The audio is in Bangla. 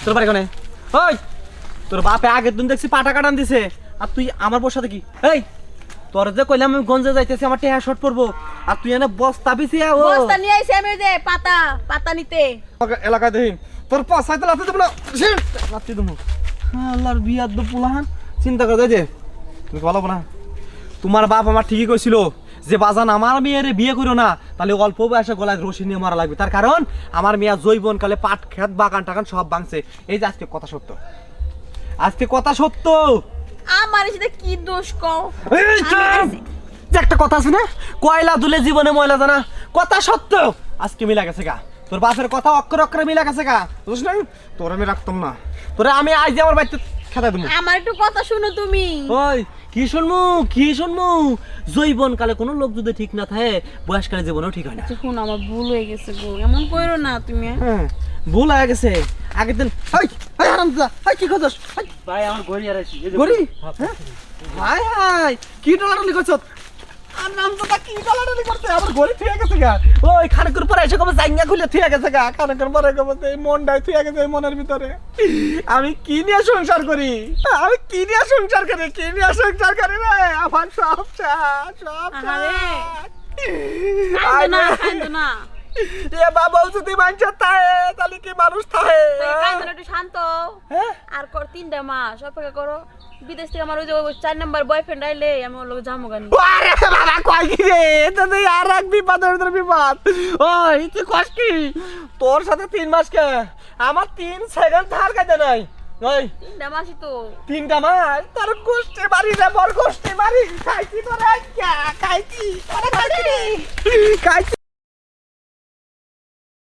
তোর বাড়ি কোনে? ওই তোর বাপে আগের দিন দেখছি পাটা কাটান দিছে, আর তুই আমার বউর সাথে কি? এই তোর যে কইলাম আমি গঞ্জে যাইতেছি আমার টেহা শর্ট পড়বো, আর তুই এনে বস্তা বিছিয়া ও বস্তা নিয়ে আইছি আমি, যে পাতা নিতে এলাকায় দেখি তোর পাশাইতে লাতে দেব না, লাতে দেবো। আল্লাহর বিয়ার দো পুলাহান চিন্তা করে যে তুমি বলবো না। তোমার বাপ আমার ঠিকই কইছিল যে বাজান আমার মেয়ের বিয়ে করো না, তাহলে অল্প বয়সে গলায় রশি নিয়ে মারা লাগবে। তার কারণ আমার মেয়ে জৈবন কালে পাট খেত বাগান টাগান সব ভাঙছে। এই যে আজকে কথা সত্য, আজকে কথা সত্য। আমার সাথে কি দোষ কও? যে একটা কথা আছে না, কয়লা দুলে জীবনে ময়লা জানা, কথা সত্য। আজকে মিলা গেছে গা, তোর বাপের কথা অক্ষরে অক্ষরে মিলা গেছে গা, বুঝছ না? তোর আমি রাখতাম না, তোরে আমি আজ আমার বাড়িতে খেতে দেবো। আমার একটু কথা শুনো তুমি। ওই কি শুনমু কি শুনমু? জৈবন কালে কোনো লোক যদি ঠিক না থাকে, বয়সকালে জীবনেও ঠিক হয় না। শুনো, আমার ভুল হয়ে গেছে গো, এমন কইরো না তুমি। হ্যাঁ ভুল হয়ে গেছে। আগের দিন হাই হাই হারামজাদা, হাই কি করছস? হাই ভাই আমার গড়ি হারাইছি। গড়ি? হ্যাঁ হাই হাই কি ডলাডলি করছস? হারামজাদা কি ডলাডলি করতে? আমার গড়ি থিয়া গেছে গা। ওই খানকুর পরে এসে কবে জাঙ্গা খুলে থিয়া গেছে গা। খানকুর পরে কবে এই মনটাই থিয়া গেছে এই মনের ভিতরে। আমি কি নিয়ে সংসার করি? আমি কি নিয়ে সংসার করি? কি নিয়ে সংসার করি রে? আমার সব শেষ, সব আহারে। শেষ। কান্দো না এ বাবা যদি মানুষ থাকে তাহলে কি মানুষ থাকে? কান্দো না, একটু শান্ত। হ্যাঁ আর 3টা মাস অপেক্ষা করো, বিদেশ থেকে আমার ওই যে 4 নাম্বার বয়ফ্রেন্ড আইলে আমি ওর লগে যাবো গানি। আরে বাবা কই কি রে? এটা তো আর এক বিপদের ভিতরে বিপদ। ওই তুই কস কি? তোর সাথে 3 মাস কে? আমার 3 সেকেন্ড থার কাজে নাই। ওই 3টা মাসই তো। 3টা মাস তোর গোষ্ঠী বাড়ি রে, বর গোষ্ঠী বাড়ি খাইছি তোরে, খাইছি তোরে, খাইছি খাইছি।